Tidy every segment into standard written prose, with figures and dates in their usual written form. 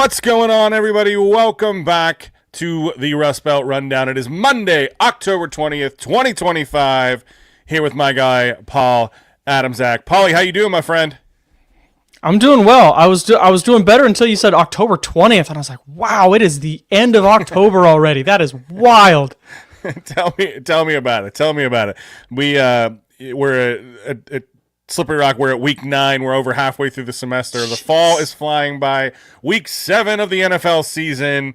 What's going on, everybody? Welcome back to the Rustbelt Rundown. It is Monday, October 20th, 2025. Here with my guy, Paul Adamzak. Paulie, how you doing, my friend? I'm doing well. I was doing better until you said October 20th, and I was like, wow, it is the end of October already. That is wild. Tell me about it. Tell me about it. We're at Slippery Rock. We're at week 9. We're over halfway through the semester. The fall is flying by. Week 7 of the NFL season.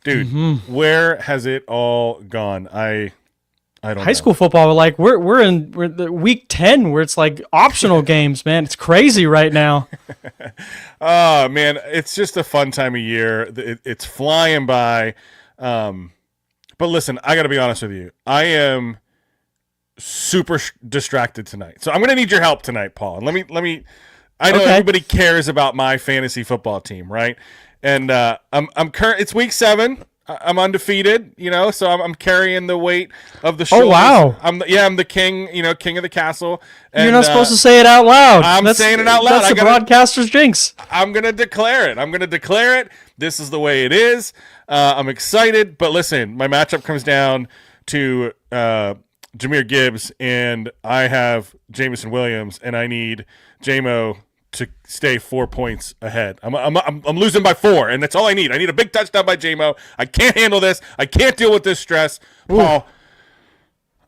Dude, where has it all gone? I don't know. High school football, we're in the week 10 where it's like optional games, man. It's crazy right now. Oh, man, it's just a fun time of year. It's flying by. But listen, I got to be honest with you. I am super distracted tonight. So I'm going to need your help tonight, Paul. And let me I know everybody cares about my fantasy football team, right? And it's week 7. I'm undefeated, so I'm carrying the weight of the shoulders. Oh, wow. I'm the king, king of the castle. And, you're not supposed to say it out loud. I'm saying it out loud. That's the broadcaster's jinx. I'm going to declare it. This is the way it is. I'm excited. But listen, my matchup comes down to Jahmyr Gibbs, and I have Jameson Williams, and I need JMO to stay 4 points ahead. I'm losing by 4, and that's all I need. I need a big touchdown by JMO. I can't handle this. I can't deal with this stress. Ooh. Paul,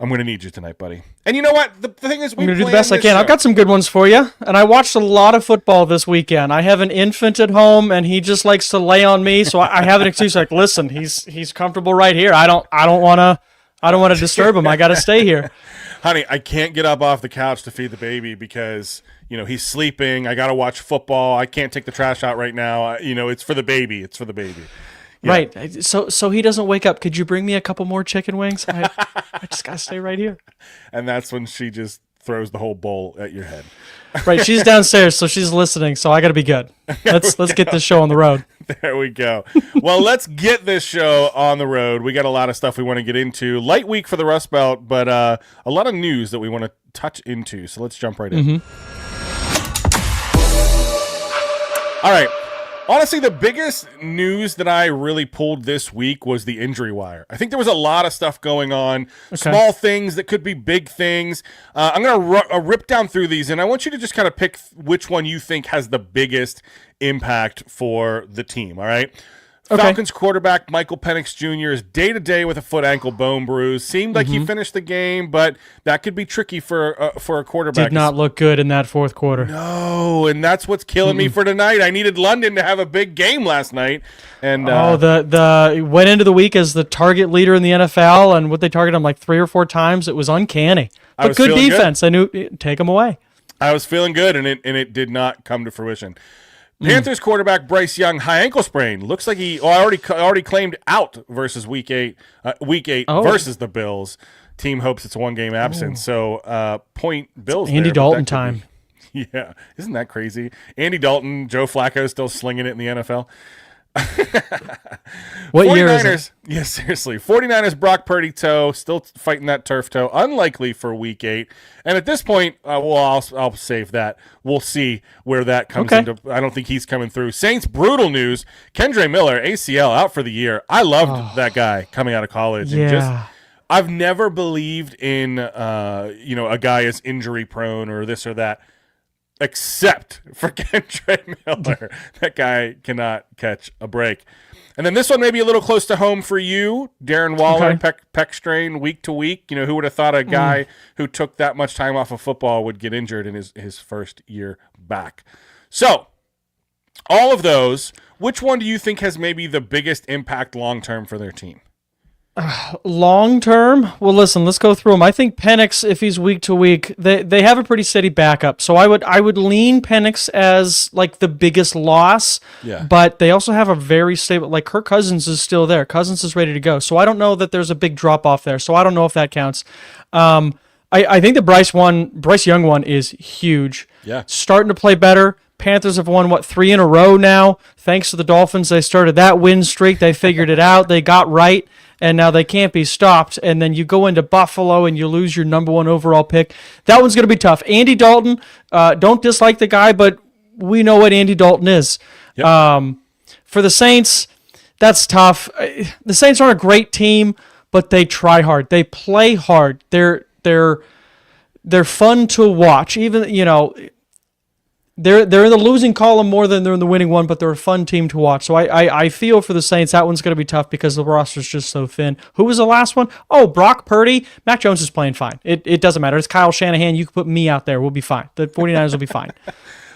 I'm going to need you tonight, buddy. And you know what? The thing is, I'm going to do the best I can. I've got some good ones for you, and I watched a lot of football this weekend. I have an infant at home, and he just likes to lay on me, so I have an excuse. Like, listen, he's comfortable right here. I don't want to disturb him. I got to stay here. Honey, I can't get up off the couch to feed the baby because, he's sleeping. I got to watch football. I can't take the trash out right now. It's for the baby. Yeah. Right. So he doesn't wake up. Could you bring me a couple more chicken wings? I just got to stay right here. And that's when she just throws the whole bowl at your head. Right. She's downstairs, so she's listening. So I got to be good. Let's get this show on the road. There we go. Well, let's get this show on the road. We got a lot of stuff we want to get into. Light week for the Rust Belt, but a lot of news that we want to touch into. So let's jump right in. All right. Honestly, the biggest news that I really pulled this week was the injury wire. I think there was a lot of stuff going on, small things that could be big things. I'm going to rip down through these, and I want you to just kind of pick which one you think has the biggest impact for the team, all right? Okay. Falcons quarterback Michael Penix Jr. is day-to-day with a foot ankle bone bruise. Seemed like he finished the game, but that could be tricky for a quarterback. Did not look good in that fourth quarter. No, and that's what's killing me for tonight. I needed London to have a big game last night. And the went into the week as the target leader in the NFL, and what they targeted him like 3 or 4 times. It was uncanny. But good defense. I knew take him away. I was feeling good, and it did not come to fruition. Panthers quarterback Bryce Young, high ankle sprain. Looks like he already claimed out versus week 8 versus the Bills. Team hopes it's a 1-game absence. So point Bills. It's Andy Dalton time. Yeah, isn't that crazy? Andy Dalton, Joe Flacco still slinging it in the NFL. What year is it? Yeah, seriously. 49ers Brock Purdy toe, still fighting that turf toe. Unlikely for week 8. And at this point, I'll save that. We'll see where that comes into. I don't think he's coming through. Saints brutal news. Kendre Miller, ACL, out for the year. I loved that guy coming out of college. Yeah. And I've never believed in a guy is injury prone or this or that. Except for Kendre Miller. That guy cannot catch a break. And then this one may be a little close to home for you. Darren Waller, pec strain week to week. Who would have thought a guy who took that much time off of football would get injured in his first year back? So, all of those, which one do you think has maybe the biggest impact long-term for their team? Long term, well, listen, let's go through them. I think Penix, if he's week to week, they have a pretty steady backup. So I would lean Penix as like the biggest loss. Yeah. But they also have a very stable. Like Kirk Cousins is still there. Cousins is ready to go. So I don't know that there's a big drop off there. So I don't know if that counts. I think the Bryce Young one is huge. Yeah. Starting to play better. Panthers have won, 3 in a row now. Thanks to the Dolphins, they started that win streak. They figured it out. They got right, and now they can't be stopped. And then you go into Buffalo, and you lose your number 1 overall pick. That one's going to be tough. Andy Dalton, don't dislike the guy, but we know what Andy Dalton is. Yep. For the Saints, that's tough. The Saints aren't a great team, but they try hard. They play hard. They're fun to watch. Even, they're in the losing column more than they're in the winning one, but they're a fun team to watch. So I feel for the Saints, that one's going to be tough because the roster's just so thin. Who was the last one? Oh, Brock Purdy. Mac Jones is playing fine. It doesn't matter. It's Kyle Shanahan. You can put me out there. We'll be fine. The 49ers will be fine.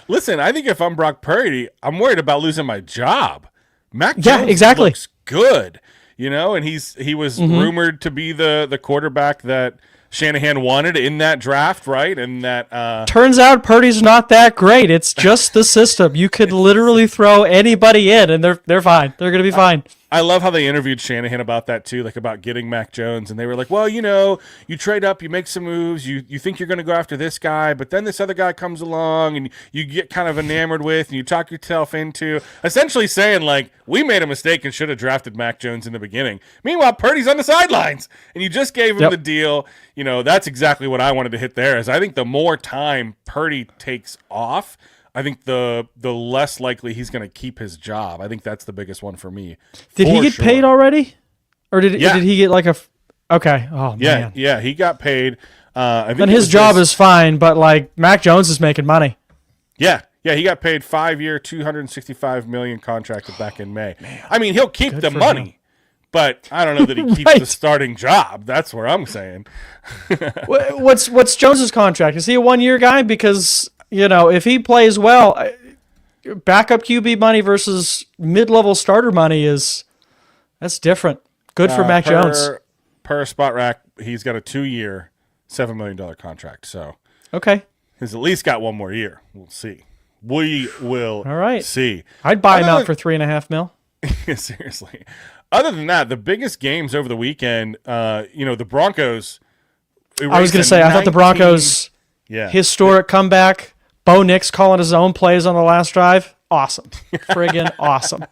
Listen, I think if I'm Brock Purdy, I'm worried about losing my job. Mac Jones looks good, and he was rumored to be the quarterback that Shanahan wanted in that draft, right? And that turns out Purdy's not that great. It's just the system. You could literally throw anybody in, and they're fine. They're going to be fine. I love how they interviewed Shanahan about that too, like about getting Mac Jones, and they were like, "Well, you trade up, you make some moves, you think you're going to go after this guy, but then this other guy comes along, and you get kind of enamored with, and you talk yourself into essentially saying like, we made a mistake and should have drafted Mac Jones in the beginning. Meanwhile, Purdy's on the sidelines, and you just gave him the deal. That's exactly what I wanted to hit there. Is I think the more time Purdy takes off, I think the less likely he's going to keep his job. I think that's the biggest one for me. Did he get paid already? Or did he get like a okay. Oh man. Yeah, he got paid. I think then his job is fine, but like Mac Jones is making money. Yeah, he got paid 5-year, $265 million contracted back in May. Man, I mean, he'll keep the money. Him. But I don't know that he keeps the starting job. That's what I'm saying. What's Jones's contract? Is he a 1-year guy? Because if he plays well, backup QB money versus mid-level starter money that's different. Good for Mac Jones. Per Spot Rack, he's got a 2-year, $7 million contract. So okay, he's at least got one more year. We'll see. We will. All right. See. I'd buy him out for $3.5 million. Seriously. Other than that, the biggest games over the weekend, the Broncos. I was going to say, I thought the Broncos, historic comeback. Bo Nix calling his own plays on the last drive. Awesome. Friggin' awesome.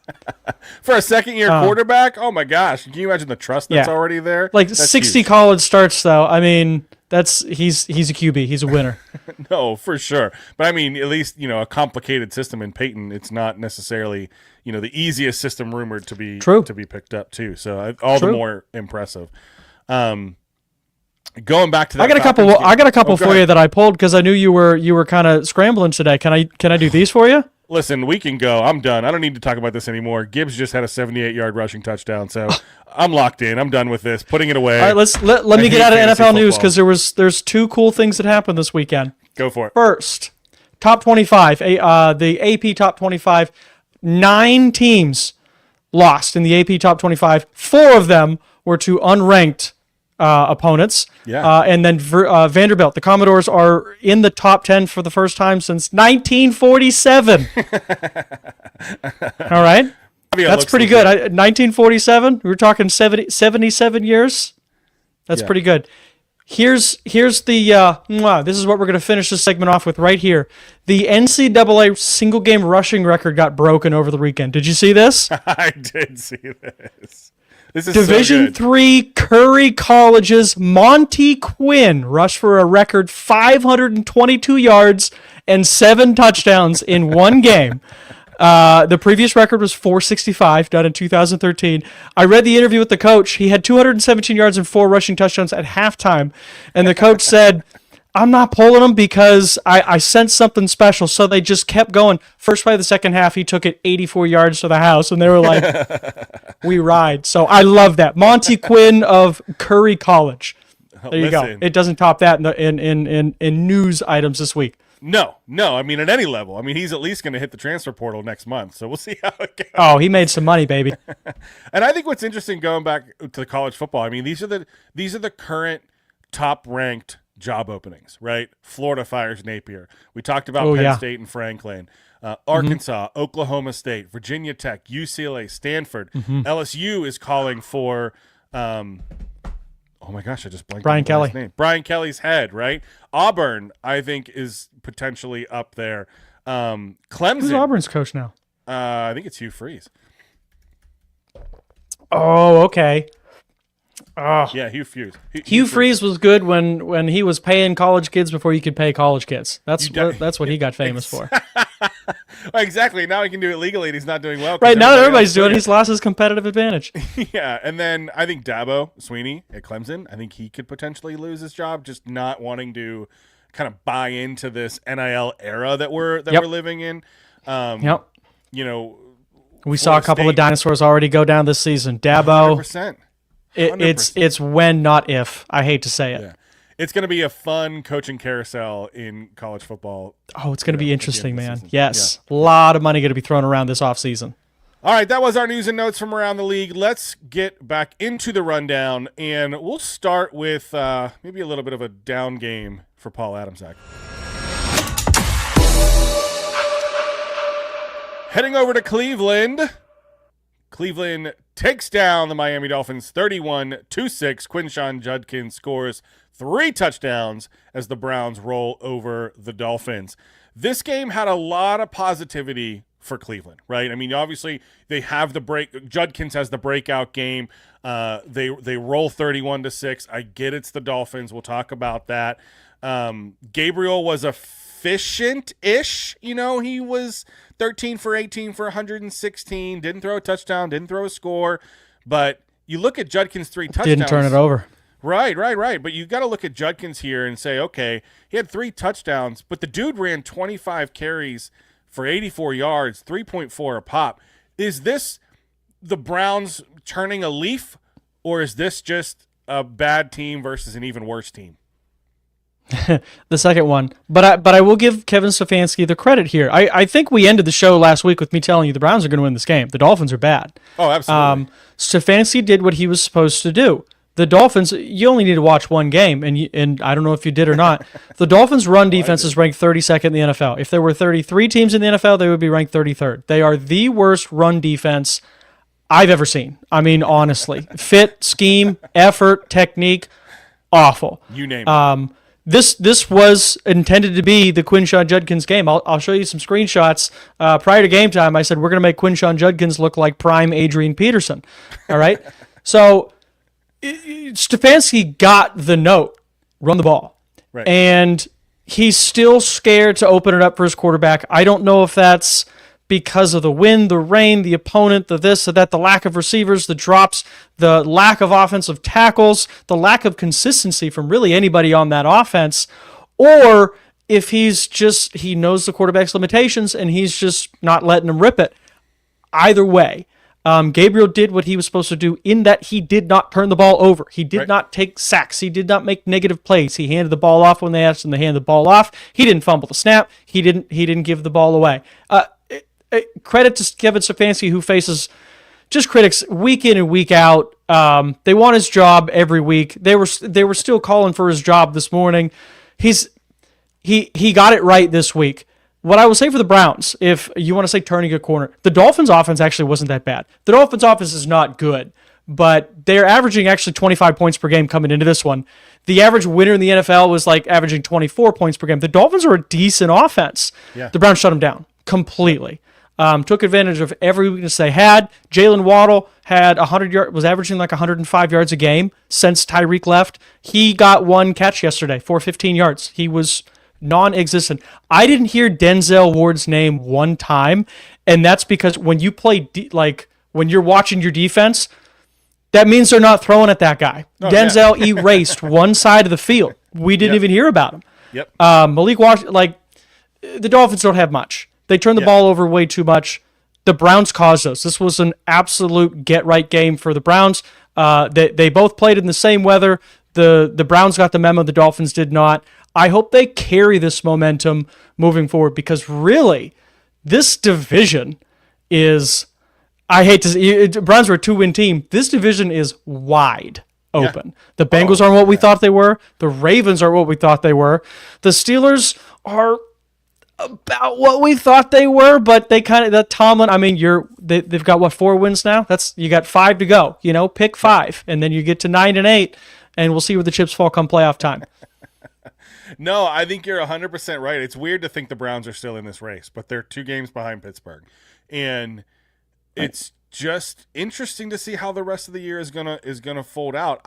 For a second-year quarterback, oh my gosh. Can you imagine the trust that's already there? Like that's 60 huge. college starts, though. I mean, he's a QB. He's a winner. No, for sure. But I mean, at least, a complicated system in Peyton, it's not necessarily, the easiest system rumored to be picked up too. So all the more impressive. Going back to that, I got a couple for you that I pulled because I knew you were kind of scrambling today. Can I do these for you? Listen, we can go. I'm done. I don't need to talk about this anymore. Gibbs just had a 78-yard rushing touchdown, so I'm locked in. I'm done with this. Putting it away. All right, let me get out of NFL news because there's 2 cool things that happened this weekend. Go for it. First, top 25, the AP top 25. 9 teams lost in the AP top 25. 4 of them were to unranked opponents. Yeah. And then Vanderbilt, the Commodores are in the top 10 for the first time since 1947. All right. That's pretty good. 1947, we were talking 77 years. That's pretty good. Here's the this is what we're going to finish this segment off with right here. The NCAA single game rushing record got broken over the weekend. Did you see this? I did see this. This is Division III Curry College's Monty Quinn rushed for a record 522 yards and 7 touchdowns in one game. The previous record was 465, done in 2013. I read the interview with the coach. He had 217 yards and 4 rushing touchdowns at halftime. And the coach said, I'm not pulling them because I sensed something special. So they just kept going. First play of the second half, he took it 84 yards to the house. And they were like, we ride. So I love that. Monty Quinn of Curry College. There you go. It doesn't top that in news items this week. No. I mean, at any level. I mean, he's at least going to hit the transfer portal next month. So we'll see how it goes. Oh, he made some money, baby. And I think what's interesting going back to the college football, I mean, these are the current top-ranked job openings, right? Florida fires Napier. We talked about Penn State and Franklin. Arkansas, Oklahoma State, Virginia Tech, UCLA, Stanford. LSU is calling for oh my gosh, I just blanked on his name. Brian Kelly's head, right? Auburn, I think, is potentially up there. Clemson. Who's Auburn's coach now? I think it's Hugh Freeze. Oh, okay. Oh. Yeah, Hugh Freeze. Hugh Freeze was good when he was paying college kids before you could pay college kids. That's what he got famous for. Exactly. Now he can do it legally, and he's not doing well. Right, now that everybody's doing it, he's lost his competitive advantage. Yeah, and then I think Dabo Sweeney at Clemson, I think he could potentially lose his job, just not wanting to kind of buy into this NIL era that we're living in. Yep. You know, we saw a couple of dinosaurs already go down this season. Dabo, 100%. It's when, not if. I hate to say it. Yeah. It's going to be a fun coaching carousel in college football. Oh, it's going to be interesting, man. Yes. Yeah. A lot of money going to be thrown around this offseason. All right, that was our news and notes from around the league. Let's get back into the rundown, and we'll start with maybe a little bit of a down game for Paul Adamsack. Heading over to Cleveland. Cleveland takes down the Miami Dolphins 31-6. Quinshon Judkins scores 3 touchdowns as the Browns roll over the Dolphins. This game had a lot of positivity for Cleveland, right? I mean, obviously they have the break. Judkins has the breakout game. They roll 31-6. I get it's the Dolphins. We'll talk about that. Gabriel was efficient-ish. You know, he was 13 for 18 for 116. Didn't throw a touchdown. Didn't throw a score. But you look at Judkins' 3 touchdowns. Didn't turn it over. Right. But you got to look at Judkins here and say, okay, he had 3 touchdowns, but the dude ran 25 carries for 84 yards, 3.4 a pop. Is this the Browns turning a leaf, or is this just a bad team versus an even worse team? The second one. But I will give Kevin Stefanski the credit here. I think we ended the show last week with me telling you the Browns are going to win this game. The Dolphins are bad. Oh, absolutely. Stefanski did what he was supposed to do. The Dolphins, you only need to watch one game, and I don't know if you did or not. The Dolphins' run defense is ranked 32nd in the NFL. If there were 33 teams in the NFL, they would be ranked 33rd. They are the worst run defense I've ever seen. I mean, honestly. Fit, scheme, effort, technique, awful. You name it. This was intended to be the Quinshon Judkins game. I'll show you some screenshots. Prior to game time, I said, we're going to make Quinshon Judkins look like prime Adrian Peterson. All right? So Stefanski got the note, run the ball. Right. And he's still scared to open it up for his quarterback. I don't know if that's because of the wind, the rain, the opponent, the this, the that, the lack of receivers, the drops, the lack of offensive tackles, the lack of consistency from really anybody on that offense, or if he knows the quarterback's limitations and he's just not letting him rip it. Either way, Gabriel did what he was supposed to do in that he did not turn the ball over. He did not take sacks. He did not make negative plays. He handed the ball off when they asked him to hand the ball off. He didn't fumble the snap. He didn't give the ball away. Credit to Kevin Stefanski, who faces just critics week in and week out. They want his job every week. They were still calling for his job this morning. He got it right this week. What I will say for the Browns, if you want to say turning a corner, the Dolphins' offense actually wasn't that bad. The Dolphins' offense is not good, but they're averaging actually 25 points per game coming into this one. The average winner in the NFL was like averaging 24 points per game. The Dolphins are a decent offense. Yeah. The Browns shut them down completely. Took advantage of every weakness they had. Jalen Waddle had 100 yards, was averaging like 105 yards a game since Tyreek left. He got 1 catch yesterday for 15 yards. He was non-existent. I didn't hear Denzel Ward's name one time, and that's because when you play when you're watching your defense, that means they're not throwing at that guy. Denzel erased one side of the field. We didn't even hear about him. Yep. Malik Washington, the Dolphins don't have much. They turn the ball over way too much. The Browns caused us. This was an absolute get-right game for the Browns. They both played in the same weather. The Browns got the memo. The Dolphins did not. I hope they carry this momentum moving forward because really, this division is, I hate to say, Browns are a 2-win team. This division is wide open. Yeah. The Bengals aren't what we thought they were. The Ravens aren't what we thought they were. The Steelers are about what we thought they were, but they kind of, that Tomlin, I mean, they've got what, 4 wins now? You got 5 to go, pick 5, and then you get to 9 and 8, and we'll see where the chips fall come playoff time. No, I think you're 100% right. It's weird to think the Browns are still in this race, but they're 2 games behind Pittsburgh. And it's just interesting to see how the rest of the year is gonna fold out.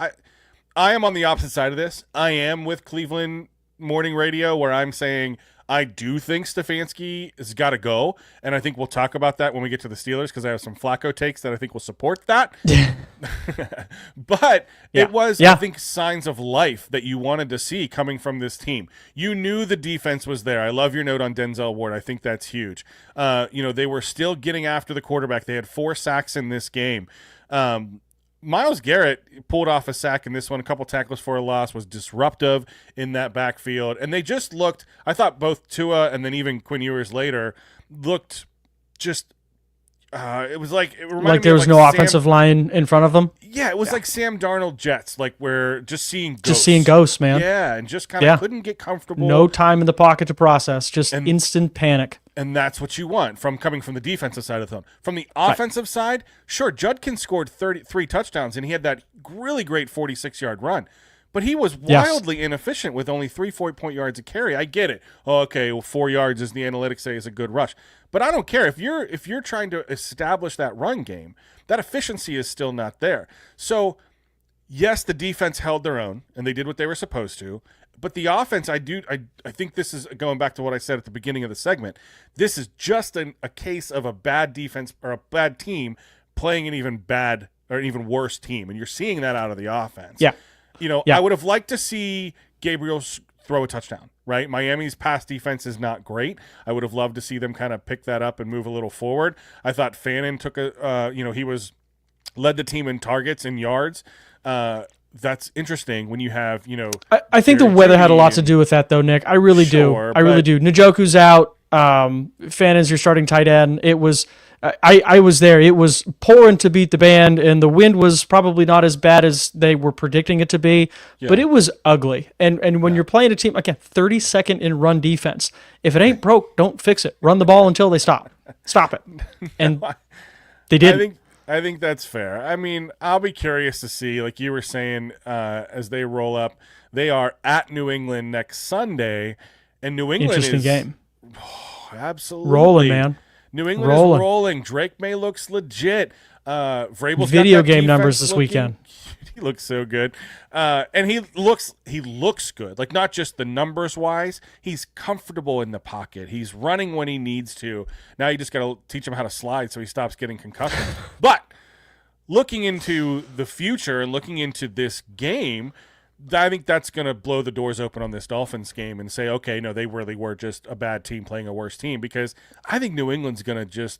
I am on the opposite side of this. I am with Cleveland morning radio where I'm saying I do think Stefanski has got to go, and I think we'll talk about that when we get to the Steelers because I have some Flacco takes that I think will support that. But it was, I think, signs of life that you wanted to see coming from this team. You knew the defense was there. I love your note on Denzel Ward. I think that's huge. They were still getting after the quarterback. They had 4 sacks in this game. Myles Garrett pulled off a sack in this one, a couple tackles for a loss, was disruptive in that backfield. And they just looked, I thought both Tua and then even Quinn Ewers later looked just, it was like, it reminded me there was of no Sam, offensive line in front of them. Yeah, it was like Sam Darnold Jets, like we're just seeing ghosts. Just seeing ghosts, man. Yeah, and just kind of couldn't get comfortable. No time in the pocket to process, just instant panic. And that's what you want coming from the defensive side of the phone. From the offensive side, sure, Judkins scored 33 touchdowns, and he had that really great 46-yard run. But he was wildly inefficient with only 3 4-point yards a carry. I get it. Oh, okay, well, 4 yards, as the analytics say, is a good rush. But I don't care. If you're trying to establish that run game, that efficiency is still not there. So, yes, the defense held their own, and they did what they were supposed to. But the offense, I think this is going back to what I said at the beginning of the segment. This is just a case of a bad defense or a bad team playing an even worse team, and you're seeing that out of the offense. Yeah. I would have liked to see Gabriel throw a touchdown, right? Miami's pass defense is not great. I would have loved to see them kind of pick that up and move a little forward. I thought Fannin took led the team in targets and yards. That's interesting when you have, I think the weather had a lot to do with that, though, Nick. I really do. I really do. Njoku's out. Fannin's your starting tight end. It was, I was there. It was pouring to beat the band, and the wind was probably not as bad as they were predicting it to be, but it was ugly. And when you're playing a team, again, 32nd in run defense, if it ain't broke, don't fix it. Run the ball until they stop. Stop it. And they didn't. I think that's fair. I mean, I'll be curious to see, like you were saying, as they roll up. They are at New England next Sunday, and New England Interesting game. Oh, absolutely rolling, man. New England is rolling. Drake May looks legit. Vrabel's video got that game numbers this looking, weekend. He looks so good, and he looks good. Like not just the numbers wise, he's comfortable in the pocket. He's running when he needs to. Now you just got to teach him how to slide so he stops getting concussions. But looking into the future and looking into this game, I think that's going to blow the doors open on this Dolphins game and say, okay, no, they really were just a bad team playing a worse team, because I think New England's going to just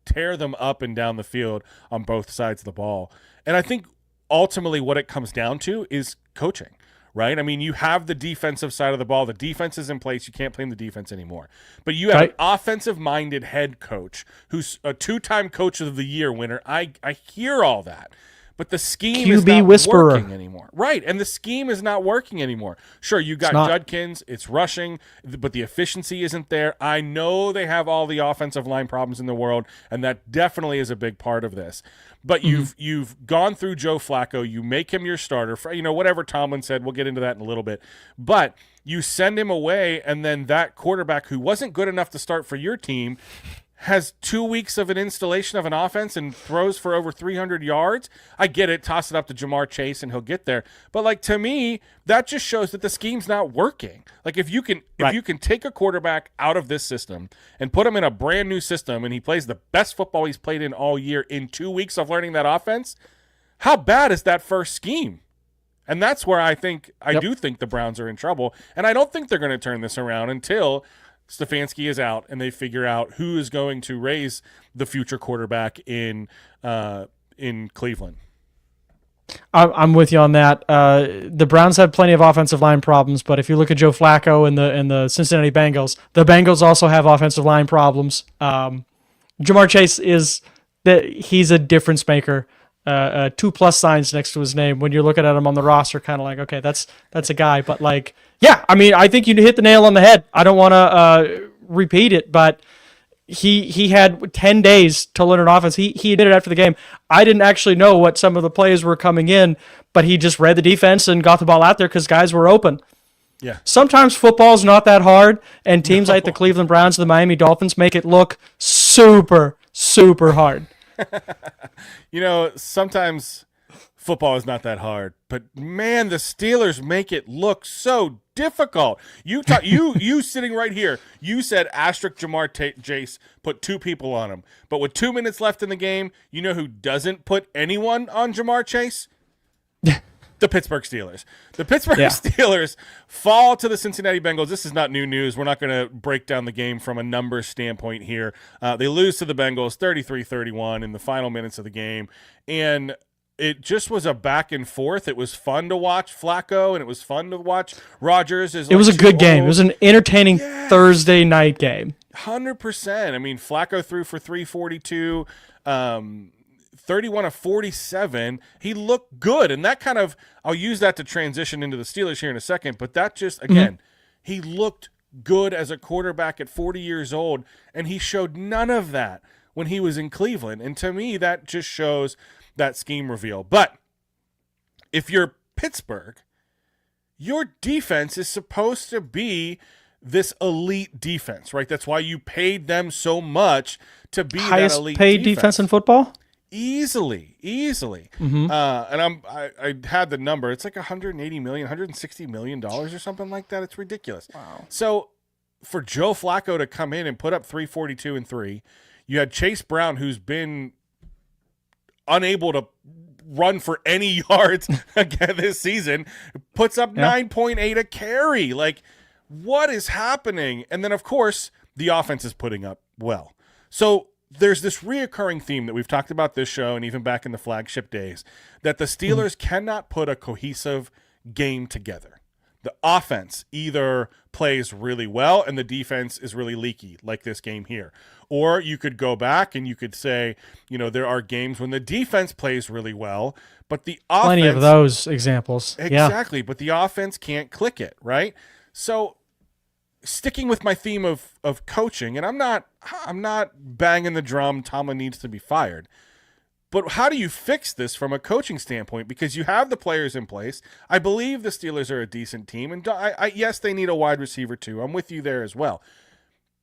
tear them up and down the field on both sides of the ball. And I think ultimately what it comes down to is coaching, right? I mean, you have the defensive side of the ball. The defense is in place. You can't blame the defense anymore. But you have an offensive-minded head coach who's a 2-time Coach of the Year winner. I hear all that. But the scheme is not working anymore. Right, and the scheme is not working anymore. Sure, you got Judkins, it's rushing, but the efficiency isn't there. I know they have all the offensive line problems in the world, and that definitely is a big part of this. But you've gone through Joe Flacco, you make him your starter, for, whatever Tomlin said, we'll get into that in a little bit. But you send him away, and then that quarterback who wasn't good enough to start for your team has 2 weeks of an installation of an offense and throws for over 300 yards. I get it. Toss it up to Jamar Chase and he'll get there. But to me, that just shows that the scheme's not working. If you can take a quarterback out of this system and put him in a brand new system and he plays the best football he's played in all year in 2 weeks of learning that offense, how bad is that first scheme? And that's where I do think the Browns are in trouble. And I don't think they're going to turn this around until Stefanski is out and they figure out who is going to raise the future quarterback in Cleveland. I'm with you on that. The Browns had plenty of offensive line problems, but if you look at Joe Flacco and the Cincinnati Bengals, the Bengals also have offensive line problems. Jamar Chase he's a difference maker. 2+ signs next to his name. When you're looking at him on the roster, kind of like, okay, that's a guy. But I think you hit the nail on the head. I don't want to repeat it, but he had 10 days to learn an offense. He admitted after the game, I didn't actually know what some of the plays were coming in, but he just read the defense and got the ball out there because guys were open. Yeah. Sometimes football's not that hard, and teams like the Cleveland Browns and the Miami Dolphins make it look super, super hard. Sometimes football is not that hard, but man, the Steelers make it look so difficult. You sitting right here. You said asterisk Jace put 2 people on him, but with 2 minutes left in the game, you know who doesn't put anyone on Jamar Chase? The Pittsburgh Steelers. The Pittsburgh Steelers fall to the Cincinnati Bengals. This is not new news. We're not going to break down the game from a numbers standpoint here. They lose to the Bengals 33-31 in the final minutes of the game. And it just was a back and forth. It was fun to watch Flacco, and it was fun to watch Rodgers. It was a good game. It was an entertaining Thursday night game. 100%. I mean, Flacco threw for 342. 31 of 47. He looked good, and that kind of, I'll use that to transition into the Steelers here in a second, but that just, again, he looked good as a quarterback at 40 years old, and he showed none of that when he was in Cleveland, and to me, that just shows that scheme reveal. But if you're Pittsburgh, your defense is supposed to be this elite defense, right? That's why you paid them so much to be that elite paid defense in football? Easily. And I had the number. It's like $180 million, $160 million or something like that. It's ridiculous. Wow. So for Joe Flacco to come in and put up 342 and 3, you had Chase Brown, who's been unable to run for any yards again this season, puts up 9.8 a carry. Like, what is happening? And then, of course, the offense is putting up well. So there's this reoccurring theme that we've talked about this show and even back in the flagship days, that the Steelers cannot put a cohesive game together. The offense either plays really well and the defense is really leaky, like this game here. Or you could go back and you could say, you know, there are games when the defense plays really well, but the offense... Plenty of those examples. Exactly, but the offense can't click it, right? So sticking with my theme of coaching, and I'm not banging the drum, Tomlin needs to be fired. But how do you fix this from a coaching standpoint? Because you have the players in place. I believe the Steelers are a decent team, and yes, they need a wide receiver too. I'm with you there as well.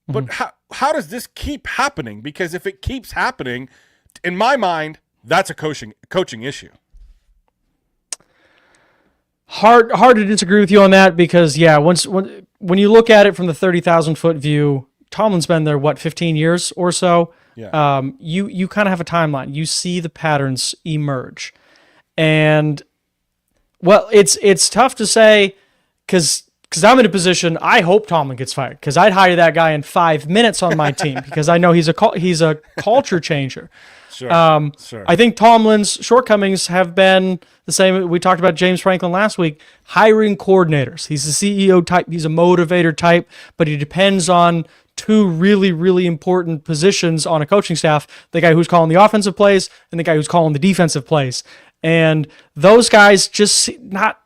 But how does this keep happening? Because if it keeps happening, in my mind, that's a coaching issue. Hard to disagree with you on that because, when you look at it from the 30,000-foot view, Tomlin's been there, 15 years or so? Yeah. You kind of have a timeline. You see the patterns emerge. And, well, it's tough to say because I'm in a position, I hope Tomlin gets fired because I'd hire that guy in 5 minutes on my team because I know he's a culture changer. Sure. Sure. I think Tomlin's shortcomings have been the same. We talked about James Franklin last week, hiring coordinators. He's a CEO type. He's a motivator type, but he depends on 2 really, really important positions on a coaching staff, the guy who's calling the offensive plays and the guy who's calling the defensive plays. And those guys just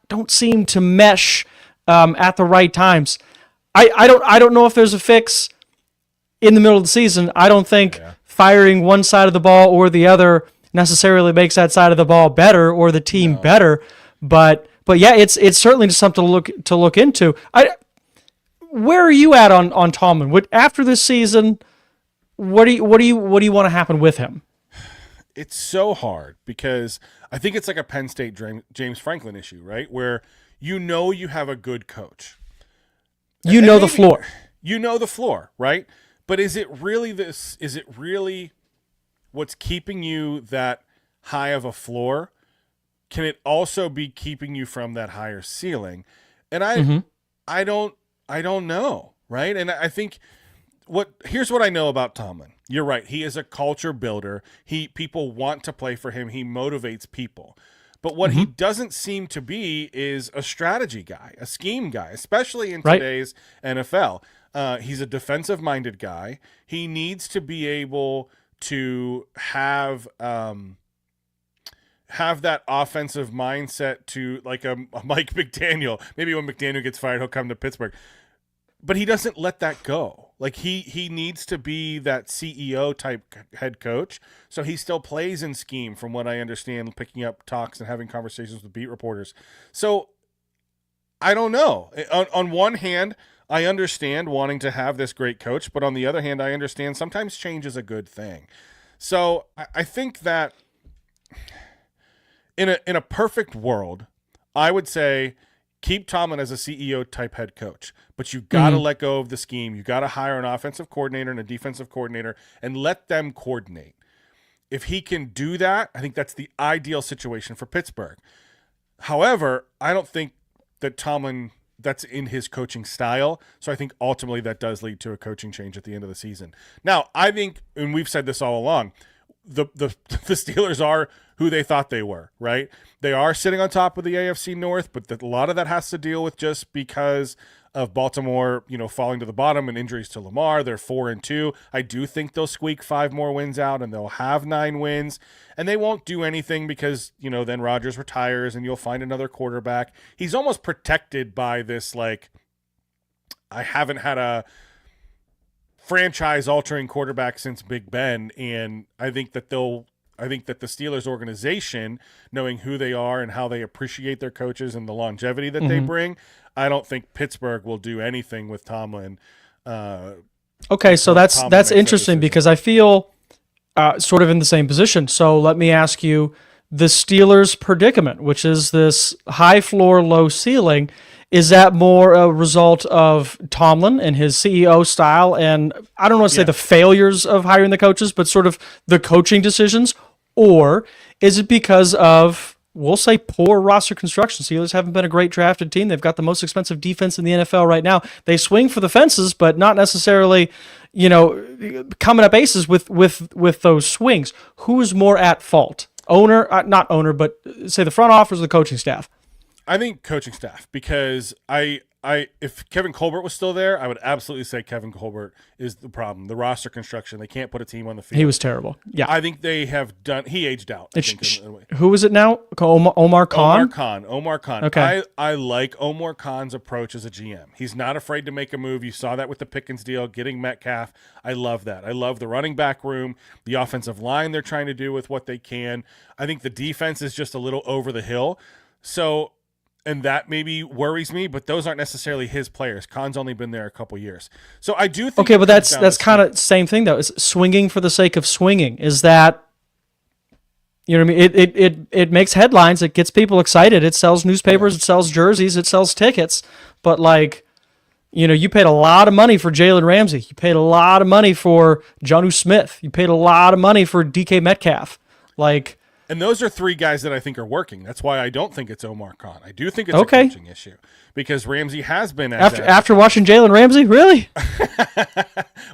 don't seem to mesh at the right times. I don't know if there's a fix in the middle of the season. I don't think firing one side of the ball or the other necessarily makes that side of the ball better or the team better. But yeah, it's certainly just something to look into. Where are you at on Tomlin? After this season, what do you want to happen with him? It's so hard because I think it's like a Penn State James Franklin issue, right? Where you have a good coach. You know the floor. You know the floor, right? But is it really this? Is it really what's keeping you that high of a floor? Can it also be keeping you from that higher ceiling? And I don't know, right? And I think here's what I know about Tomlin. You're right. He is a culture builder. People want to play for him. He motivates people. But what he doesn't seem to be is a strategy guy, a scheme guy, especially in today's NFL. He's a defensive-minded guy. He needs to be able to have that offensive mindset to like a Mike McDaniel. Maybe when McDaniel gets fired, he'll come to Pittsburgh. But he doesn't let that go. Like he needs to be that CEO type head coach. So he still plays in scheme, from what I understand, picking up talks and having conversations with beat reporters. So I don't know. On one hand, I understand wanting to have this great coach, but on the other hand, I understand sometimes change is a good thing. So I think that in a perfect world, I would say keep Tomlin as a CEO type head coach, but you got to let go of the scheme. You got to hire an offensive coordinator and a defensive coordinator and let them coordinate. If he can do that, I think that's the ideal situation for Pittsburgh. However, I don't think that Tomlin, that's in his coaching style. So I think ultimately that does lead to a coaching change at the end of the season. Now, I think, and we've said this all along, the Steelers are who they thought they were, right? They are sitting on top of the AFC North, but a lot of that has to deal with just because of Baltimore, falling to the bottom and injuries to Lamar. They're 4-2. I do think they'll squeak 5 more wins out and they'll have 9 wins, and they won't do anything because, then Rodgers retires and you'll find another quarterback. He's almost protected by this, like, I haven't had a franchise-altering quarterback since Big Ben, and I think that the Steelers organization, knowing who they are and how they appreciate their coaches and the longevity that they bring, I don't think Pittsburgh will do anything with Tomlin. Okay, so that's interesting because I feel sort of in the same position. So let me ask you, the Steelers' predicament, which is this high floor, low ceiling, is that more a result of Tomlin and his CEO style? And I don't want to say the failures of hiring the coaches, but sort of the coaching decisions? Or is it because of, we'll say, poor roster construction? Steelers haven't been a great drafted team. They've got the most expensive defense in the NFL right now. They swing for the fences, but not necessarily, coming up aces with those swings. Who is more at fault? Not owner, but say the front office or the coaching staff? I think coaching staff, because if Kevin Colbert was still there, I would absolutely say Kevin Colbert is the problem. The roster construction, they can't put a team on the field. He was terrible. Yeah, I think they have done. He aged out. Who is it now? Omar Khan. Omar Khan. Okay. I like Omar Khan's approach as a GM. He's not afraid to make a move. You saw that with the Pickens deal, getting Metcalf. I love that. I love the running back room, the offensive line they're trying to do with what they can. I think the defense is just a little over the hill. So. And that maybe worries me, but those aren't necessarily his players. Khan's only been there a couple years. So I do think... Okay, but that's kind of same thing, though. Is swinging for the sake of swinging. Is that... You know what I mean? It makes headlines. It gets people excited. It sells newspapers. It sells jerseys. It sells tickets. But, you paid a lot of money for Jalen Ramsey. You paid a lot of money for Jonnu Smith. You paid a lot of money for DK Metcalf. And those are 3 guys that I think are working. That's why I don't think it's Omar Khan. I do think it's a coaching issue because Ramsey has been after watching Jalen Ramsey, really.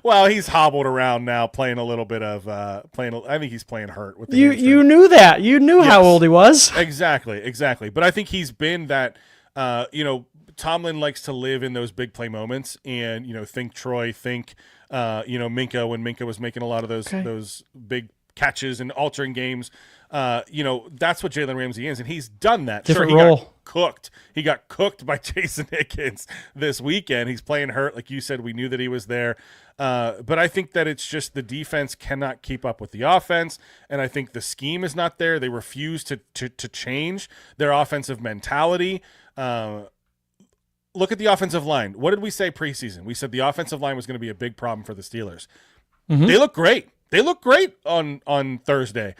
Well, he's hobbled around now, playing a little bit of playing. I think he's playing hurt with the hamstring. You knew that. You knew how old he was. Exactly. But I think he's been that. Tomlin likes to live in those big play moments, and think Troy, think Minka when Minka was making a lot of those big catches and altering games. That's what Jalen Ramsey is, and he's done that. Different he role. Got cooked. He got cooked by Jason Higgins this weekend. He's playing hurt. Like you said, we knew that he was there. But I think that it's just the defense cannot keep up with the offense, and I think the scheme is not there. They refuse to change their offensive mentality. Look at the offensive line. What did we say preseason? We said the offensive line was going to be a big problem for the Steelers. Mm-hmm. They look great. They look great on Thursday.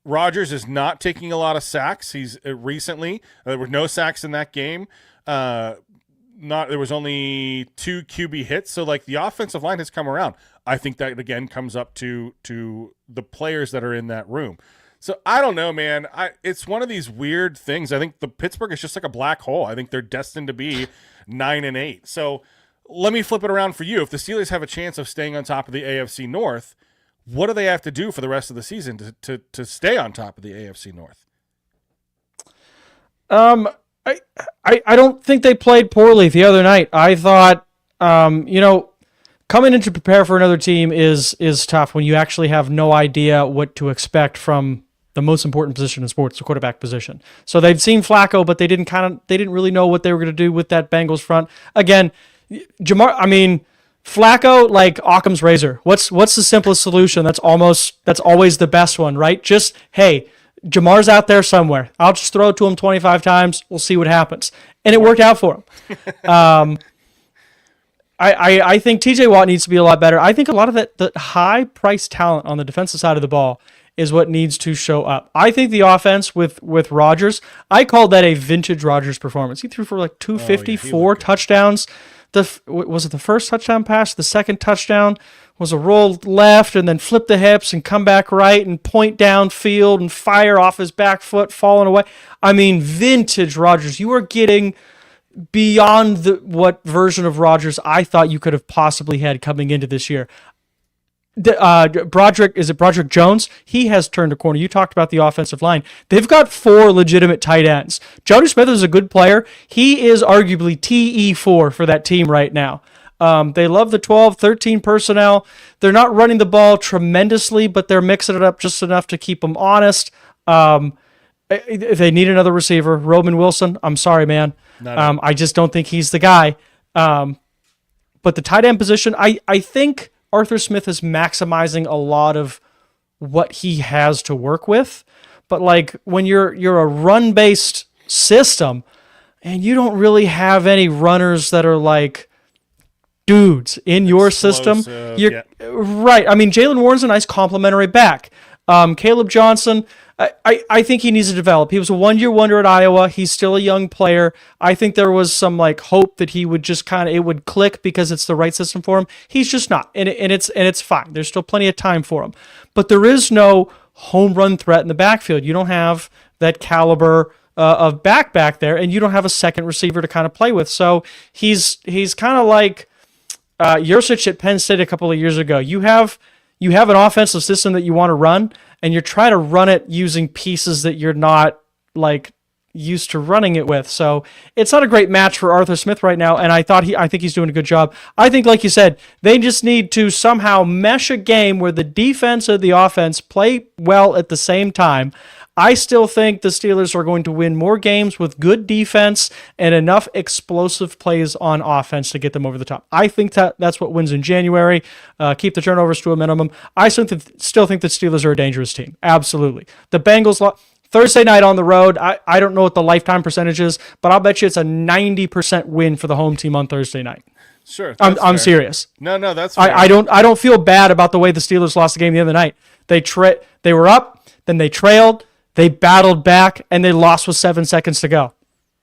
Rodgers is not taking a lot of sacks. He's recently there were no sacks in that game. There was only 2 QB hits. So the offensive line has come around. I think that again comes up to the players that are in that room. So I don't know, man. It's one of these weird things. I think the Pittsburgh is just like a black hole. I think they're destined to be 9-8. So let me flip it around for you. If the Steelers have a chance of staying on top of the AFC North, what do they have to do for the rest of the season to stay on top of the AFC North? I don't think they played poorly the other night. I thought, coming in to prepare for another team is tough when you actually have no idea what to expect from the most important position in sports, the quarterback position. So they'd seen Flacco, but they didn't really know what they were going to do with that Bengals front. Again, Flacco, like Occam's razor. What's the simplest solution? That's always the best one, right? Just, hey, Jamar's out there somewhere. I'll just throw it to him 25 times. We'll see what happens. And it worked out for him. I think TJ Watt needs to be a lot better. I think a lot of the high-priced talent on the defensive side of the ball is what needs to show up. I think the offense with Rodgers, I called that a vintage Rodgers performance. He threw for like 254 touchdowns. Was it the first touchdown pass? The second touchdown was a roll left and then flip the hips and come back right and point downfield and fire off his back foot, falling away. I mean, vintage Rodgers. You are getting beyond what version of Rodgers I thought you could have possibly had coming into this year. Broderick Jones? He has turned a corner. You talked about the offensive line. They've got 4 legitimate tight ends. Johnny Smith is a good player. He is arguably TE4 for that team right now. They love the 12, 13 personnel. They're not running the ball tremendously, but they're mixing it up just enough to keep them honest. If they need another receiver, Roman Wilson, I'm sorry, man. I just don't think he's the guy. But the tight end position, I think Arthur Smith is maximizing a lot of what he has to work with. But like when you're a run-based system and you don't really have any runners that are like dudes in your system, right. I mean, Jalen Warren's a nice complimentary back. Caleb Johnson, I think he needs to develop. He was a one-year wonder at Iowa. He's still a young player. I think there was some like hope that he would just it would click because it's the right system for him. He's just not, and it's fine. There's still plenty of time for him, but there is no home run threat in the backfield. You don't have that caliber of back there, and you don't have a second receiver to kind of play with. So he's kind of like Yurcich at Penn State a couple of years ago. You have an offensive system that you want to run, and you're trying to run it using pieces that you're not like used to running it with. So it's not a great match for Arthur Smith right now, and I think he's doing a good job. I think, like you said, they just need to somehow mesh a game where the defense and the offense play well at the same time. I still think the Steelers are going to win more games with good defense and enough explosive plays on offense to get them over the top. I think that's what wins in January. Keep the turnovers to a minimum. I still think the Steelers are a dangerous team. Absolutely. The Bengals Thursday night on the road, I don't know what the lifetime percentage is, but I'll bet you it's a 90% win for the home team on Thursday night. Sure. I'm serious. No, that's fair. I don't feel bad about the way the Steelers lost the game the other night. They were up, then they trailed. They battled back, and they lost with 7 seconds to go.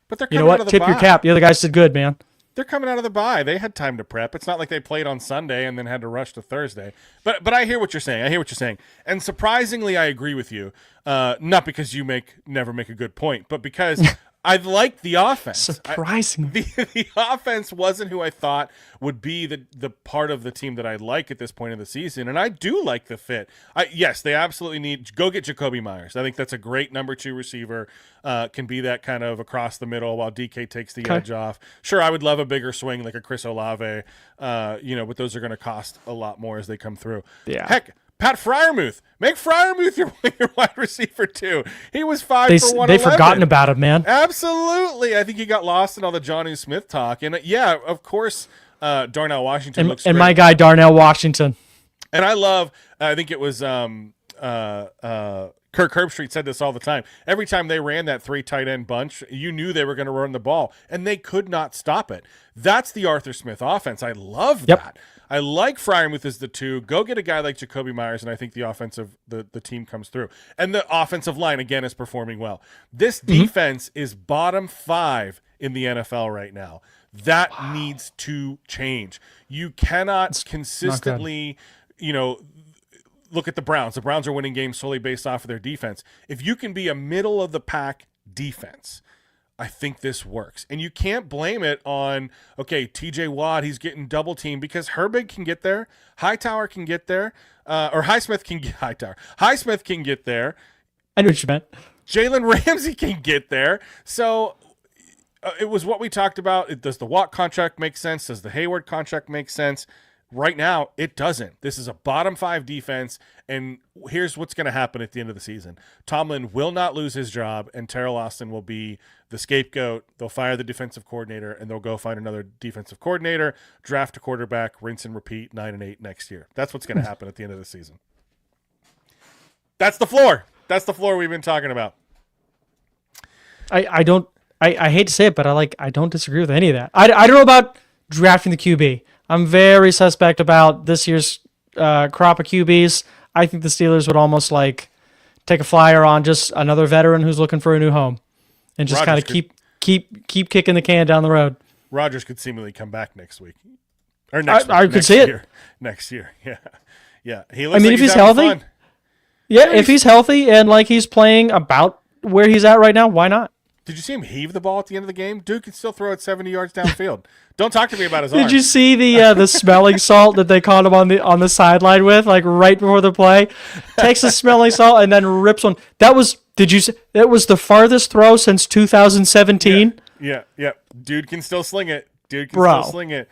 But they're coming out of the bye. Tip your cap. The other guys did good, man. They're coming out of the bye. They had time to prep. It's not like they played on Sunday and then had to rush to Thursday. But I hear what you're saying. And surprisingly, I agree with you. Not because you never make a good point, but because I like the offense. Surprisingly. The offense wasn't who I thought would be the part of the team that I like at this point in the season, and I do like the fit. Yes, they absolutely need – go get Jacoby Myers. I think that's a great number 2 receiver, can be that kind of across the middle while DK takes the edge off. Sure, I would love a bigger swing like a Chris Olave, but those are going to cost a lot more as they come through. Yeah. Heck, Pat Freiermuth. Make Freiermuth your wide receiver, too. He was 5 for 111. They've forgotten about him, man. Absolutely. I think he got lost in all the Johnny Smith talk. And, yeah, of course, Darnell Washington looks great. And my guy, Darnell Washington. And I love, I think it was Kirk Herbstreit said this all the time. Every time they ran that 3 tight end bunch, you knew they were going to run the ball, and they could not stop it. That's the Arthur Smith offense. I love that. I like Freiermuth as the 2. Go get a guy like Jacoby Myers, and I think the offensive the team comes through. And the offensive line, again, is performing well. This defense is bottom 5 in the NFL right now. That needs to change. You cannot consistently, look at the Browns. The Browns are winning games solely based off of their defense. If you can be a middle-of-the-pack defense, I think this works. And you can't blame it on, TJ Watt, he's getting double teamed, because Herbig can get there, Hightower can get there, or Highsmith can get Hightower. Highsmith can get there. I know what you meant. Jalen Ramsey can get there. So it was what we talked about. Does the Watt contract make sense? Does the Hayward contract make sense? Right now, it doesn't. This is a bottom 5 defense, and here's what's going to happen at the end of the season. Tomlin will not lose his job, and Terrell Austin will be the scapegoat. They'll fire the defensive coordinator, and they'll go find another defensive coordinator, draft a quarterback, rinse and repeat, 9-8 next year. That's what's going to happen at the end of the season. That's the floor. That's the floor we've been talking about. I hate to say it, but I don't disagree with any of that. I don't know about drafting the QB. I'm very suspect about this year's crop of QBs. I think the Steelers would almost take a flyer on just another veteran who's looking for a new home, and just kind of keep kicking the can down the road. Rodgers could seemingly come back next week or next. I could see it next year. Yeah. He looks. I mean, like if he's healthy, fun. if he's healthy and like he's playing about where he's at right now, why not? Did you see him heave the ball at the end of the game? Dude can still throw it 70 yards downfield. Don't talk to me about his arm. Did you see the smelling salt that they caught him on the sideline with, like right before the play? Takes the smelling salt and then rips one. That was the farthest throw since 2017. Yeah. Dude can still sling it. Still sling it.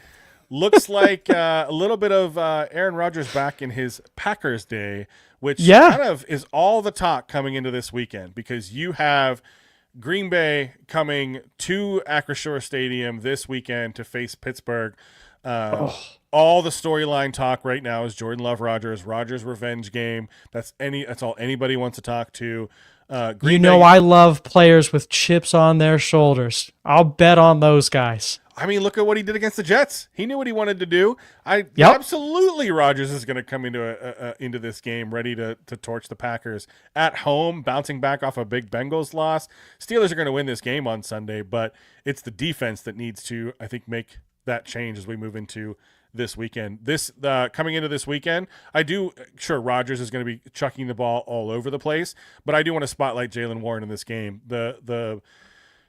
Looks like a little bit of Aaron Rodgers back in his Packers day, which kind of is all the talk coming into this weekend, because you have Green Bay coming to Acrisure Stadium this weekend to face Pittsburgh. All the storyline talk right now is Jordan Love Rodgers revenge game. That's all anybody wants to talk to. Green Bay, I love players with chips on their shoulders. I'll bet on those guys. I mean, look at what he did against the Jets. He knew what he wanted to do. Absolutely, Rodgers is going to come into this game ready to torch the Packers at home, bouncing back off a big Bengals loss. Steelers are going to win this game on Sunday, but it's the defense that needs to, I think, make that change as we move into this weekend. Coming into this weekend, Rodgers is going to be chucking the ball all over the place, but I do want to spotlight Jaylen Warren in this game. The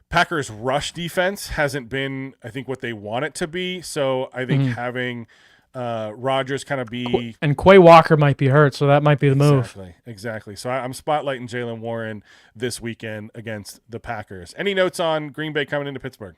Packers' rush defense hasn't been, I think, what they want it to be. So I think having Rodgers kind of be... And Quay Walker might be hurt, so that might be the move. Exactly. So I'm spotlighting Jaylen Warren this weekend against the Packers. Any notes on Green Bay coming into Pittsburgh?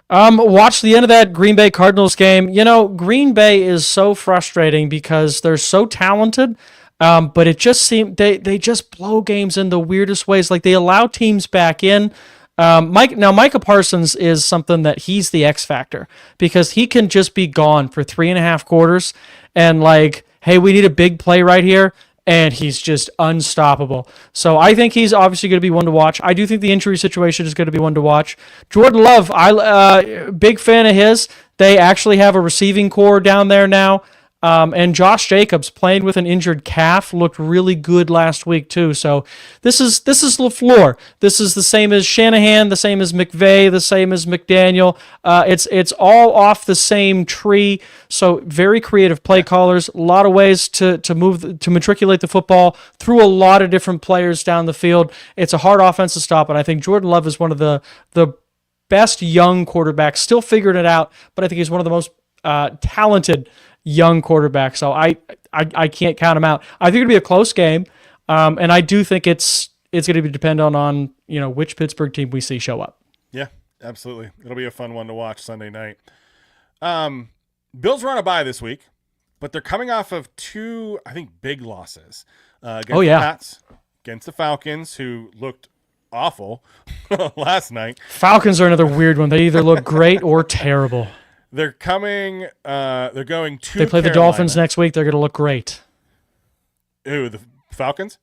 Watch the end of that Green Bay Cardinals game. Green Bay is so frustrating because they're so talented, but it just seems they just blow games in the weirdest ways. Like, they allow teams back in. Micah Parsons is something that he's the X factor, because he can just be gone for 3.5 quarters and like, hey, we need a big play right here, and he's just unstoppable. So I think he's obviously going to be one to watch. I do think the injury situation is going to be one to watch. Jordan Love, big fan of his. They actually have a receiving core down there now. And Josh Jacobs, playing with an injured calf, looked really good last week too. So this is LaFleur. This is the same as Shanahan, the same as McVay, the same as McDaniel. It's all off the same tree. So very creative play callers. A lot of ways to matriculate the football through a lot of different players down the field. It's a hard offense to stop, and I think Jordan Love is one of the best young quarterbacks. Still figuring it out, but I think he's one of the most talented young quarterback, so I can't count him out. I think it'll be a close game, and I do think it's going to be dependent on which Pittsburgh team we see show up. Yeah, absolutely. It'll be a fun one to watch Sunday night. Bills were on a bye this week, but they're coming off of 2, I think, big losses against the Pats, against the Falcons, who looked awful last night. Falcons are another weird one. They either look great or terrible. They're coming. They're going to. They play the Dolphins next week. They're going to look great. Ooh, the Falcons.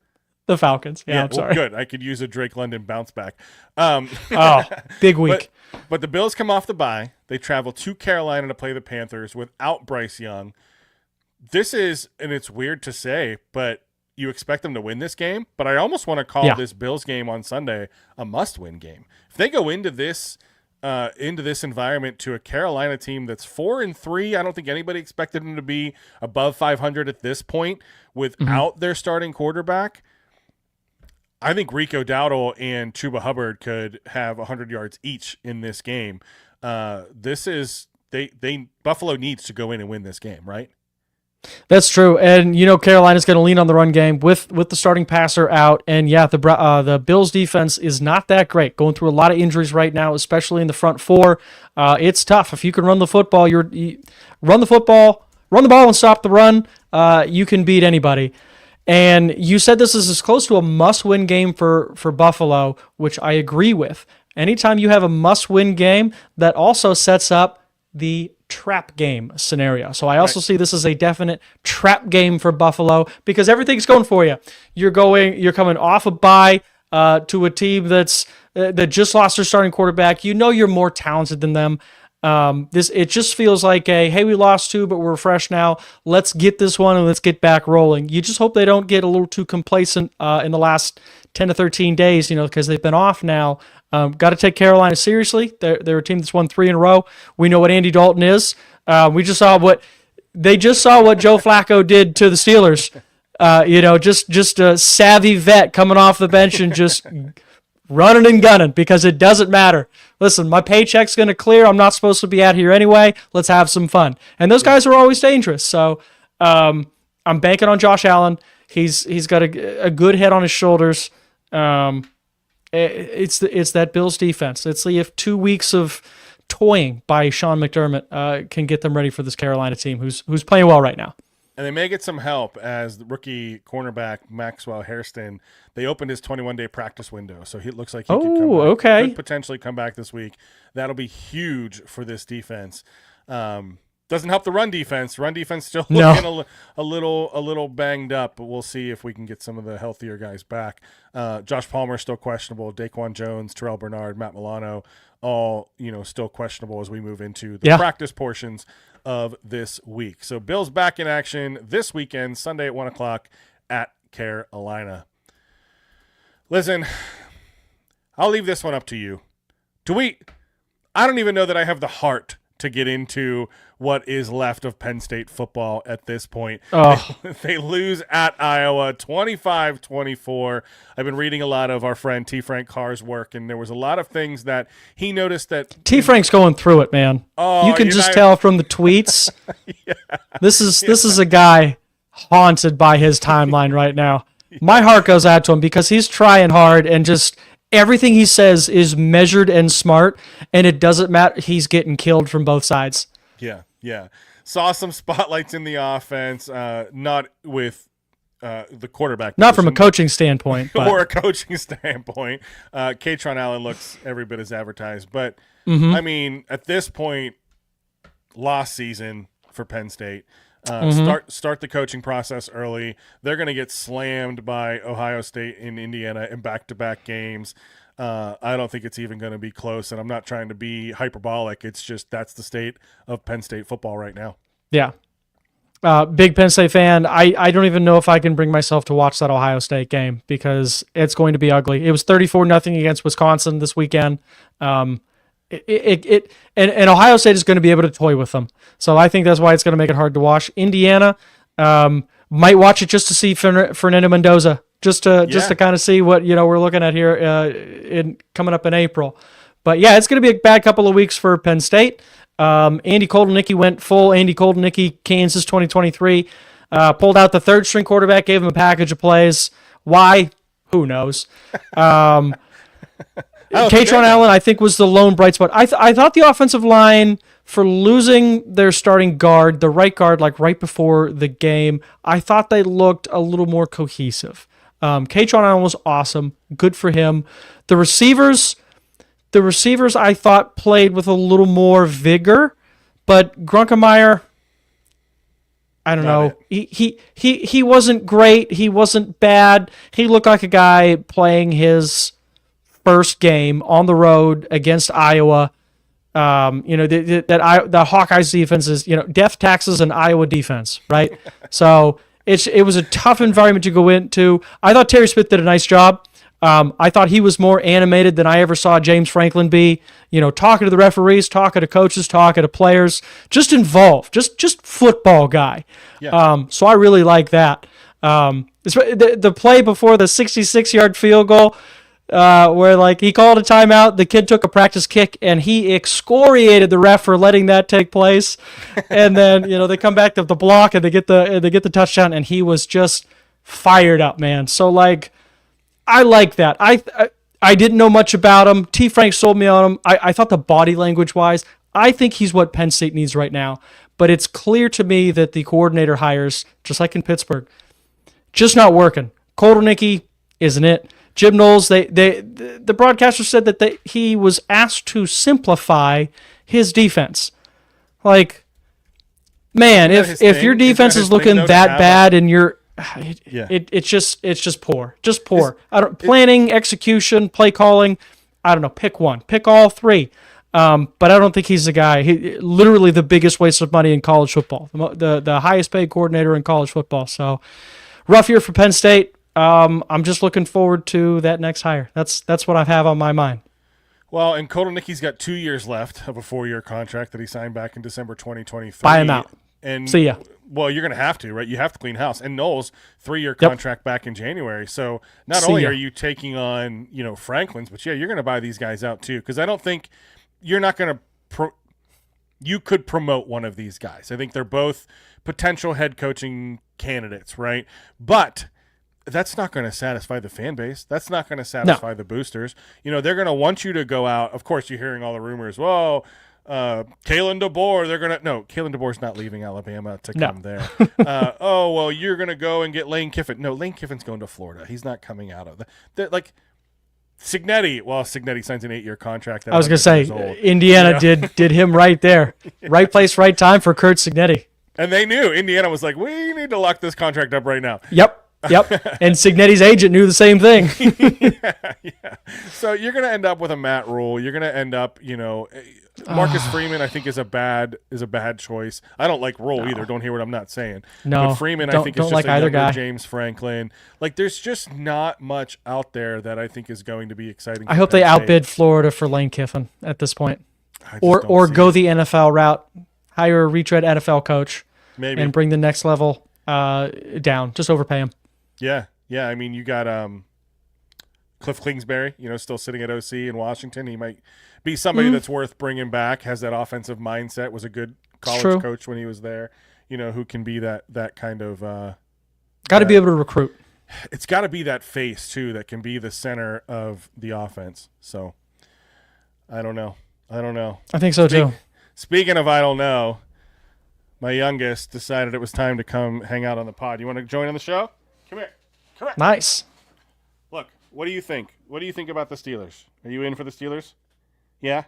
The Falcons. Yeah, I'm sorry. Good. I could use a Drake London bounce back. Big week. But the Bills come off the bye. They travel to Carolina to play the Panthers without Bryce Young. This is, and it's weird to say, but you expect them to win this game. But I almost want to call this Bills game on Sunday a must-win game. If they go into this environment to a Carolina team that's 4-3. I don't think anybody expected them to be above 500 at this point without their starting quarterback. I think Rico Dowdle and Chuba Hubbard could have 100 yards each in this game. Buffalo needs to go in and win this game, right? That's true, and Carolina's going to lean on the run game with the starting passer out, and the Bills defense is not that great. Going through a lot of injuries right now, especially in the front four. It's tough. If you can run the football, run the ball and stop the run. You can beat anybody. And you said this is as close to a must-win game for Buffalo, which I agree with. Anytime you have a must-win game, that also sets up the trap game scenario. So I also see this as a definite trap game for Buffalo because everything's going for you. You're coming off a bye to a team that just lost their starting quarterback. You're more talented than them. It just feels like hey, we lost two, but we're fresh now. Let's get this one and let's get back rolling. You just hope they don't get a little too complacent in the last 10 to 13 days, because they've been off now. Got to take Carolina seriously. They're a team that's won 3 in a row. We know what Andy Dalton is. We just saw what Joe Flacco did to the Steelers. Just a savvy vet coming off the bench and just running and gunning because it doesn't matter. Listen, my paycheck's going to clear. I'm not supposed to be out here anyway. Let's have some fun. And those guys are always dangerous. So I'm banking on Josh Allen. He's got a good head on his shoulders. It's that Bills defense. Let's see if 2 weeks of toying by Sean McDermott can get them ready for this Carolina team who's playing well right now. And they may get some help as the rookie cornerback Maxwell Hairston. They opened his 21-day practice window, so it looks like he could potentially come back this week. That'll be huge for this defense. Doesn't help the run defense. Run defense still looking a little banged up, but we'll see if we can get some of the healthier guys back. Josh Palmer still questionable. Daquan Jones, Terrell Bernard, Matt Milano, all still questionable as we move into the practice portions of this week. So Bills back in action this weekend, Sunday at 1:00 at Carolina. Listen, I'll leave this one up to you. I don't even know that I have the heart to get into what is left of Penn State football at this point. Oh. They lose at Iowa 25-24. I've been reading a lot of our friend T. Frank Carr's work, and there was a lot of things that he noticed that T. Frank's going through it, man. You can just tell from the tweets. Yeah. This is a guy haunted by his timeline right now. My heart goes out to him because he's trying hard and just everything he says is measured and smart, and it doesn't matter. He's getting killed from both sides. Yeah. Saw some spotlights in the offense, not with the quarterback. Not from a coaching standpoint. But. Or a coaching standpoint. Katron Allen looks every bit as advertised. But, I mean, at this point, lost season for Penn State. Start the coaching process early. They're going to get slammed by Ohio State and Indiana in back-to-back games. I don't think it's even going to be close, and I'm not trying to be hyperbolic. It's just that's the state of Penn State football right now. Yeah. Big Penn State fan. I don't even know if I can bring myself to watch that Ohio State game because it's going to be ugly. It was 34-0 against Wisconsin this weekend. And Ohio State is going to be able to toy with them. So I think that's why it's going to make it hard to watch. Indiana might watch it just to see Fernando Mendoza, just to kind of see what we're looking at here coming up in April. But yeah, it's going to be a bad couple of weeks for Penn State. Andy Koldenicki went full Andy Koldenicki, Kansas 2023. Pulled out the third string quarterback, gave him a package of plays. Why? Who knows? Katron Allen, I think, was the lone bright spot. I thought the offensive line, for losing their starting guard, the right guard, like right before the game, I thought they looked a little more cohesive. Katron Allen was awesome. Good for him. The receivers I thought played with a little more vigor, but Grunkemeyer, I don't know. He wasn't great. He wasn't bad. He looked like a guy playing his first game on the road against Iowa. The Hawkeyes defense is, death taxes and Iowa defense, right? So it was a tough environment to go into. I thought Terry Smith did a nice job. I thought he was more animated than I ever saw James Franklin be. Talking to the referees, talking to coaches, talking to players, just involved, just football guy. Yeah. So I really like that. The play before the 66-yard field goal, where he called a timeout, the kid took a practice kick and he excoriated the ref for letting that take place, and then they come back to the block and they get the touchdown, and he was just fired up, man. So I like that. I didn't know much about him. T. Frank sold me on him. I thought the body language wise, I think he's what Penn State needs right now. But it's clear to me that the coordinator hires, just like in Pittsburgh, just not working. Koldenicki isn't it. Jim Knowles, the broadcaster said that he was asked to simplify his defense. Man, if your defense is looking that bad and you're, it's just poor, planning, execution, play calling. I don't know. Pick one, pick all three. But I don't think he's the guy. Literally the biggest waste of money in college football, the highest paid coordinator in college football. So rough year for Penn State. I'm just looking forward to that next hire. That's what I have on my mind. Well, and Kotelnicki's got 2 years left of a 4-year contract that he signed back in December 2023. Buy him out. And See ya. Well, you're going to have to, right? You have to clean house. And Knowles, 3-year contract back in January. So not See only ya. are you taking on, Franklin's, but you're going to buy these guys out too. Because I don't think you're not going to you could promote one of these guys. I think they're both potential head coaching candidates, right? But that's not going to satisfy the fan base. That's not going to satisfy the boosters. They're going to want you to go out. Of course, you're hearing all the rumors. Whoa, Kalen DeBoer. Kalen DeBoer's not leaving Alabama to come there. You're going to go and get Lane Kiffin. No, Lane Kiffin's going to Florida. He's not coming out of that. Signetti. Well, Signetti signs an 8-year contract. I was going to say, Indiana did him right there. Right place, right time for Kurt Signetti. And they knew. Indiana was like, we need to lock this contract up right now. Yep. And Signetti's agent knew the same thing. Yeah. So you're going to end up with a Matt Rule. You're going to end up, Marcus Freeman, I think is a bad choice. I don't like Rule either. Don't hear what I'm not saying. No. But Freeman, I think, is just like a either younger guy. James Franklin. There's just not much out there that I think is going to be exciting. I hope they outbid Florida for Lane Kiffin at this point, or go the NFL route, hire a retread NFL coach, maybe, and bring the next level down. Just overpay him. Yeah. I mean, you got Cliff Kingsbury, still sitting at OC in Washington. He might be somebody that's worth bringing back, has that offensive mindset, was a good college coach when he was there, who can be that kind of got to be able to recruit. It's got to be that face, too, that can be the center of the offense. So, I don't know. I think so, too. Speaking of I don't know, my youngest decided it was time to come hang out on the pod. You want to join on the show? Come here. Nice. Look, what do you think? What do you think about the Steelers? Are you in for the Steelers? Yeah?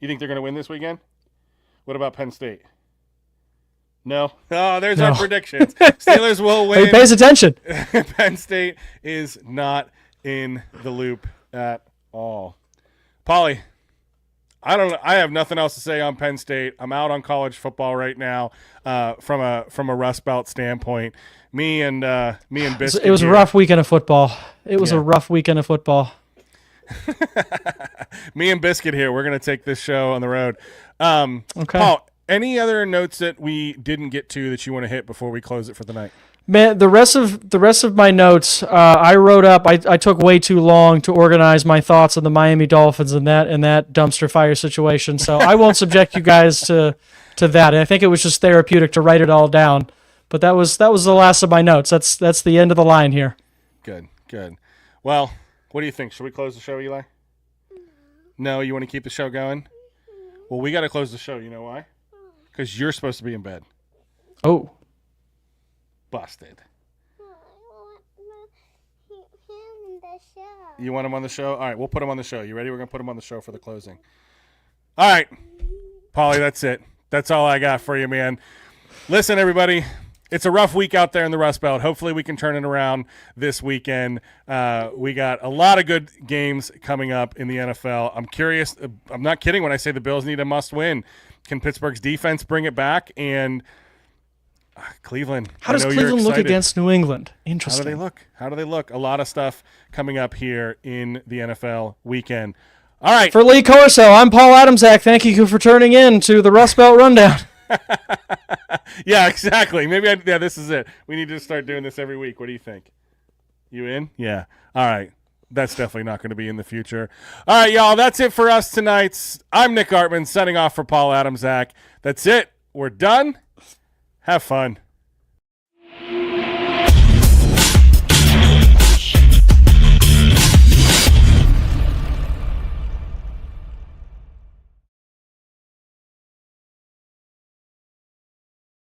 You think they're going to win this weekend? What about Penn State? No? Oh, there's our predictions. Steelers will win. He pays attention. Penn State is not in the loop at all. Paulie, I have nothing else to say on Penn State. I'm out on college football right now from a Rustbelt standpoint. Me and Biscuit. It was a rough weekend of football. A rough weekend of football. Me and Biscuit here. We're going to take this show on the road. Okay. Paul, any other notes that we didn't get to that you want to hit before we close it for the night? Man, the rest of my notes I wrote up. I took way too long to organize my thoughts on the Miami Dolphins and that dumpster fire situation. So I won't subject you guys to that. I think it was just therapeutic to write it all down. But that was the last of my notes. That's the end of the line here. Good. Well, what do you think? Should we close the show, Eli? No, you want to keep the show going? Well, we got to close the show. You know why? Because you're supposed to be in bed. Oh. Busted. You want him on the show? All right, we'll put him on the show. You ready? We're going to put him on the show for the closing. All right. Paulie, that's it. That's all I got for you, man. Listen, everybody. It's a rough week out there in the Rust Belt. Hopefully we can turn it around this weekend. We got a lot of good games coming up in the NFL. I'm curious. I'm not kidding when I say the Bills need a must-win. Can Pittsburgh's defense bring it back? And Cleveland. How does Cleveland look against New England? Interesting. How do they look? A lot of stuff coming up here in the NFL weekend. All right. For Lee Corso, I'm Paul Adamczak. Thank you for turning in to the Rust Belt Rundown. Yeah, exactly. Maybe this is it. We need to start doing this every week. What do you think? You in? Yeah. All right. That's definitely not going to be in the future. All right, y'all. That's it for us tonight. I'm Nick Artman, signing off for Paul Adamczak. That's it. We're done. Have fun.